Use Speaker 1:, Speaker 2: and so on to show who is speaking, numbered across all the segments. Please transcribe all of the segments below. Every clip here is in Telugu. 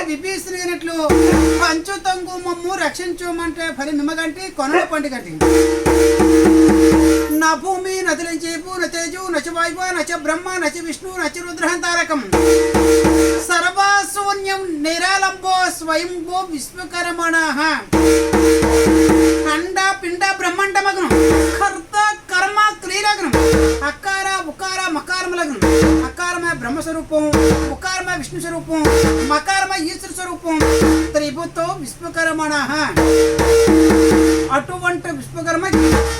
Speaker 1: విభీషణినట్లు పంచుతంగు మమ్ము రక్షించమంటే ఫలి మిమ్మగంటి కొనల పండుగంటి నా భూమి నదులంచేపు నతేజు నచ వాయువ నచ బ్రహ్మ నచ విష్ణు నచ రుద్ర తారకం సర్వశూన్యం నిరాలంబో స్వయంభో విశ్వకర్మణ అండ పిండ బ్రహ్మాండ మగ్నం కర్త కర్మ క్రియలగ్నం అకార ఉకార మకారములగ్నం అకారమ బ్రహ్మస్వరూపం ఉకారమ విష్ణు స్వరూపం మకారమ ఈశ్వర స్వరూపం త్రిభుతో విశ్వకర్మణ. అటువంటి విశ్వకర్మ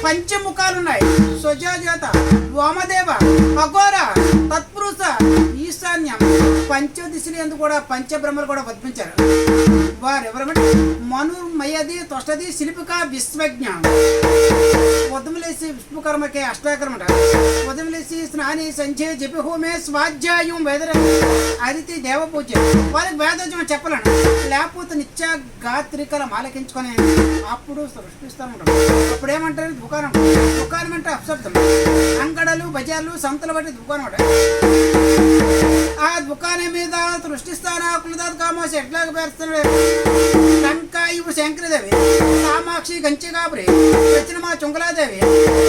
Speaker 1: పంచముఖాలున్నాయి. స్వజాజాత వామదేవ అఘోర తత్పురుష ఈశాన్యం పంచదిశలు ఎందుకు కూడా పంచబ్రహ్మలు కూడా పద్మించారు. వారెవరమంటే మనుర్మయది తొష్టది శిల్పిక విశ్వజ్ఞ. ఉదములేసి విశ్వకర్మకే అష్టాకరం అంటారు. ఉదములేసి స్నాని సంధ్య జపిహోమే స్వాధ్యాయం వేదర అదితి దేవ పూజ. వాళ్ళకి వేదోజం చెప్పలేను, లేకపోతే నిత్య గాత్రికల మాలకించుకొని అప్పుడు సృష్టిస్తూ ఉంటాం. అప్పుడు ఏమంటారు దుకాణం. దుకాణం అంటే అప్శబ్దం. అంగడలు బజార్లు సంతలు బట్టి దుకాణం అంటే ఆ దుకాణం మీద సృష్టిస్తానా కులదాత కామాసి ఎట్లాగ పేరుస్తున్నాడు. టంకాయు శంకరదేవి కామాక్షి గంచిగాపురి వచ్చిన మా చుంగలాదేవి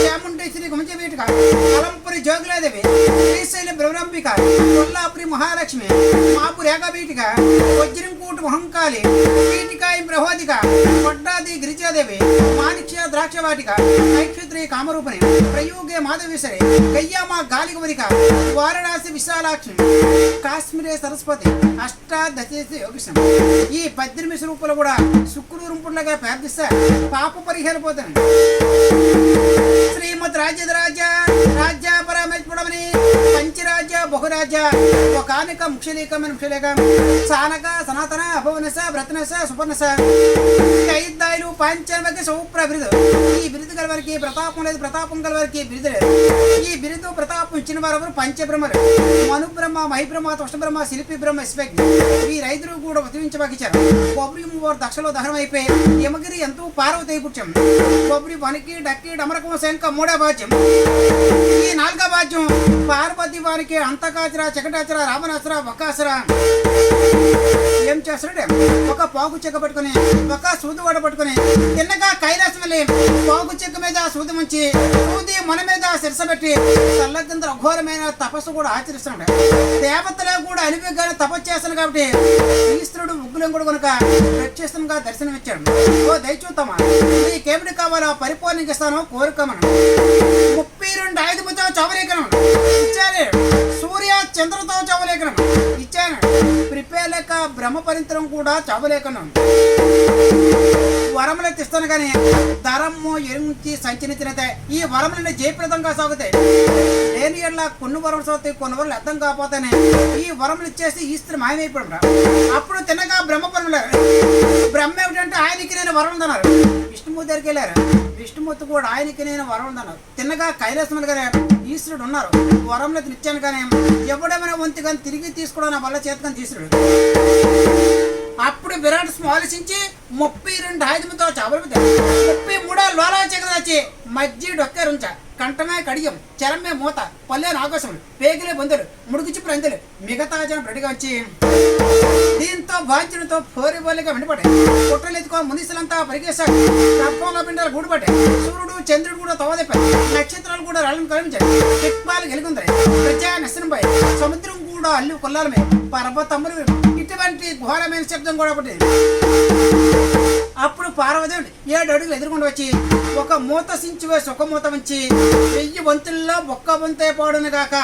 Speaker 1: చాముండేశ్వరి గుంజబీటిక అలంపురి జోగులాదేవి శ్రీశైల బ్రహ్మంబిక కొల్లాపురి మహాలక్ష్మి మాపురి ఏకబీటిక వజ్రంకూటు మహంకాళి పీటికాయ ప్రహోదిక కొడ్డాది గిరిజాదేవి మాణిక్య ద్రాక్షవాటిక నైక్షత్రి కామరూపిణి ప్రయోగే మాధవీశ్వరి గయ్యామ గాలిగవరిక వారణాసి విశాలాక్షి కాశ్మీరే సరస్వతి అష్టాదశేసి యోగిష్యం. ఈ 18 రూపాయలు కూడా శుక్రూరుంపుడుగా ప్రార్థిస్తే పాప పరిహారం పోతాను. శ్రీమద్ రాజ్య రాజ్య పరమేశ్వరమని పంచరాజ్య బహురాజ్య ఒకానిక ముఖ్యలేఖమైన ముఖ్యలేఖ సానక సనాతన అభవనస వ్రతనస సుపర్ణస ఐదాయిలు పంచమకి సౌప్ర బిరుదు. ఈ బిరుదు గలవారికి ప్రతాపం లేదు, ప్రతాపం గలవారికి బిరుదు లేదు. ఈ బిరుదు ప్రతాపం ఇచ్చిన వారు పంచబ్రహ్మలు మనుబ్రహ్మ మహిబ్రహ్మ తోష్టబ్రహ్మ శిల్పి బ్రహ్మ స్వజ్ఞ. ఈ రైతులు కూడా ఉద్యమించబాకిచ్చారు. కొబ్బరి వారు దక్షలో దహనం అయిపోయి యమగిరి ఎంతో పార్వతి పుట్టాం. కొబ్బరి వనికి డక్కి డమరకం శంఖ 3వ భాజ్యం. ఈ 4వ భాజ్యం పార్వతి వారికి అంతకాచర చకటాచర రావణాసుర బకాసుర. ఏం చేస్తాడే ఒక పాకు చెక్క పట్టుకుని ఒక సూది వడ పట్టుకుని తిన్నగా కైలాసం వెళ్ళి పాకు చెక్క మీద సూది ముంచి సూది మన మీద శిరసబెట్టి చల్లకింద అఘోరమైన తపస్సు కూడా ఆచరిస్తున్నాడు. దేవతలే కూడా అలిపిగానే తపస్సు చేస్తాను కాబట్టి ఈశ్వరుడు ముగ్గులం కూడా కనుక ప్రత్యేకంగా దర్శనం ఇచ్చాడు. ఓ దయచూతమా నీకేమిటి కావాలో పరిపూర్ణంగా ఇస్తాను కోరుకోమను. 32 ఆయుధముతో చవలేఖనం ఇచ్చాను. సూర్య చంద్రతో చవలేఖనం ఇచ్చాను. ప్రిపేలేక బ్రహ్మపరింతరం కూడా చవలేఖనం. వరములు తెస్తాను కానీ ధరము ఎరించి సంచరించినతే ఈ వరములని జయప్రదంగా సాగుతాయి. లేని ఎట్లా కొన్ని వరములు సాగుతాయి, కొన్ని వరములు అర్థం కాకపోతేనే ఈ వరములు ఇచ్చేసి ఈ స్త్రీ మాయమైపోవడం. అప్పుడు తిన్నగా బ్రహ్మపరులు బ్రహ్మ ఏమిటంటే ఆయనకి నేను వరం అన్నారు. విష్ణుమూర్తి దగ్గరికి వెళ్ళారు. విష్ణుమూర్తి కూడా ఆయనకి నేను వరం అన్నారు. తిన్నగా కైలాసములు గారు ఈశ్వరుడు ఉన్నారు. వరంలో ఇచ్చాను కానీ ఎవడేమైనా వంతు కానీ తిరిగి తీసుకోవడం నా వల్ల చేతకని తీసుకుడు. అప్పుడు విరాట్ ఆలోచించి 32 ఆయుధముతో చావలు 33 లోలా చక్రదాచి మధ్య డొక్కారుంచ కంఠమే కడియం చరమే మూత పల్లె ఆకాశములు పేగిలే బొందలు ముడుగుచి ప్రందులు మిగతా జనం రెడీగా వచ్చి దీంతో బాధ్యులతో పోరిబోలిగా వెంటపడ్డాయి. కుట్రలెత్తుకో మునిసులంతా పరిగేశారు. రప్పంలో పిండాలు గూడుపడ్డాయి. సూర్యుడు చంద్రుడు కూడా తోవదెప్పారు. నక్షత్రాలు కూడా రాళ్ళను కలిపించారు. దిక్పాలు గెలుగుందాయి. ప్రజా నశనంపై సముద్రం కూడా అల్లు కొల్లాలమే పర్వతములు ఇటువంటి ఘోరమైన శబ్దం కూడా పట్టింది. అప్పుడు పార్వదేవుడు 7 అడుగులు ఎదురుకుండా వచ్చి ఒక మూత సించి వేసి ఒక మూత ఉంచి 1000 వంతుల్లో ఒక్క వంతే పాడును గాక.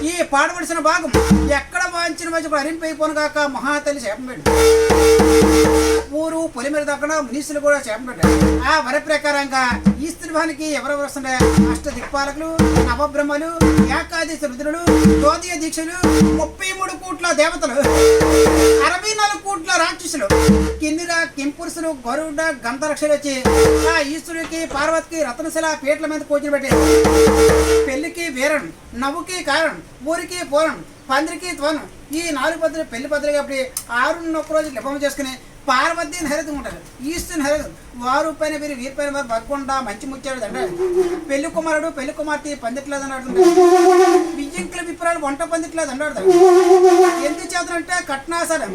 Speaker 1: ఈ పాడవలసిన భాగం ఎక్కడ వాంచిన మధ్య అరింపైపోను గాక. మహాతల్లి శాపం పెట్టాడు. ఊరు పొలి మీద అక్కడ మునీసులు కూడా శాపం పెట్టారు. ఆ వర ప్రకారంగా ఈ స్త్రీవానికి ఎవరెవరు వస్తుండే అష్ట దిక్పాలకులు నవబ్రహ్మలు ఏకాదశి రుద్రులు జ్యోతియ దీక్షలు 33 కోట్ల దేవతలు 64 కోట్ల రాక్షసులు కిందిరా కింపురుషులు గరుడ గంధరక్షలు వచ్చి ఆ ఈశ్వరుడికి పార్వతికి రత్నశిల పీటల మీద కూర్చుని పెట్టి పెళ్లికి వీరం నవ్వుకి కారణం ఊరికి పూరం పందిరికి త్వనం ఈ 4 పద్ధతులు పెళ్లి పద్ధతులు కాబట్టి 6 రోజులు లిపం చేసుకుని పార్వతిని హరితం ఉంటారు. ఈశ్వరుని హరితం వారు పైన వీరి వీరి పైన వారు బగ్గుండా మంచి ముచ్చాడు అంటే పెళ్లి కుమారుడు పెళ్లి కుమార్తె పందిట్లేదని అడుగుతుంది. విజయంకుల విప్రాలు వంట పందిట్లో దండాడతాడు. ఎందుకు చేతనంటే కట్నాసనం.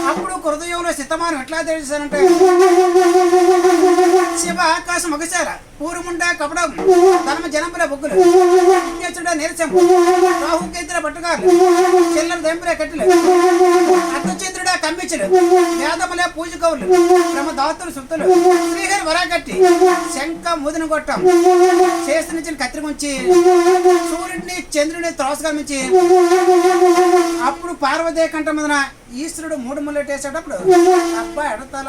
Speaker 1: అప్పుడు హృదయంలో శతమానం ఎట్లా తెలిసానంటే శివ ఆకాశం మగశాల పూర్వముండ కపడం ధర్మ జనంబుల బొగ్గులు పుణ్యచుడ నీరసం రాహుకేతుల పట్టుకారులు చిల్లర దెంపులే కట్టెలు అర్ధచంద్రుడ కమ్మించుడు వేదములే పూజ కవులు బ్రహ్మ దాతులు సుత్తులు శ్రీహరి వరాకట్టి శంఖ ముదిన కొట్టం చేస్తు నుంచి కత్తిరించి సూర్యుడిని చంద్రుడిని త్రోసగమించి అప్పుడు పార్వతీ కంట మొదన ఈశ్వరుడు 3 ముళ్ళెట్టేసేటప్పుడు అబ్బాయి ఎడతల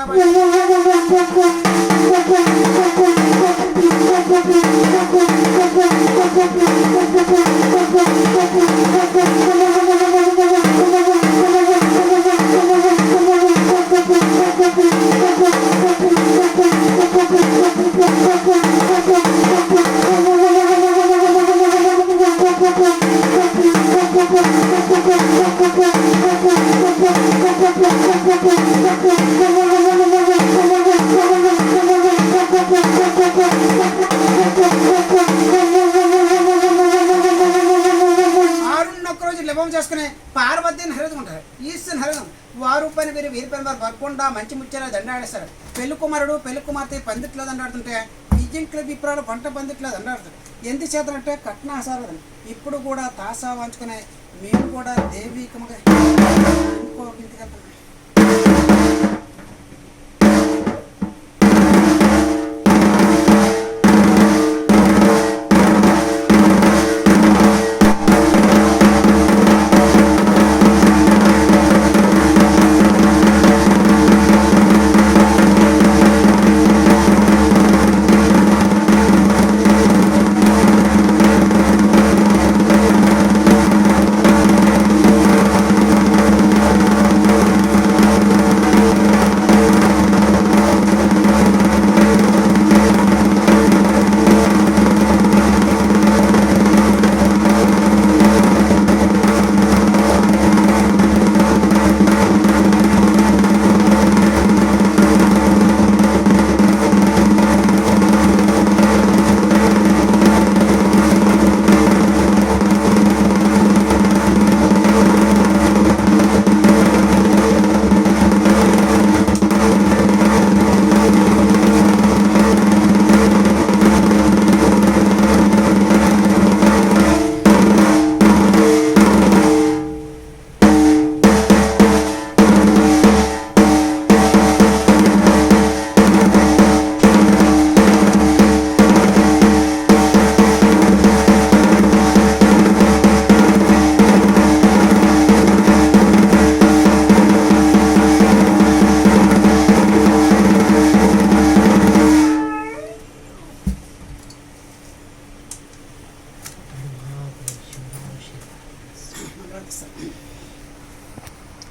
Speaker 1: లభం చేసుకుని పార్వతిని హరిదుకుంటారు. ఈశ్వరుని హరిదం వారు పైన వీరి పైన వారు వర్కుండా మంచి ముచ్చేలా దండాడేస్తారు. పెళ్లి కుమారుడు పెళ్లి కుమార్తె పందిట్లో దండాడుతుంటే విజయంకుల విప్రాలు వంట పందిట్లో దండాడుతారు. ఎందుకు చేతనంటే కట్నాసారం. ఇప్పుడు కూడా తాసా వాంచుకునే మేము కూడా దేవీకముగా ఇంకో ఇంటికి వెళ్తున్నాం.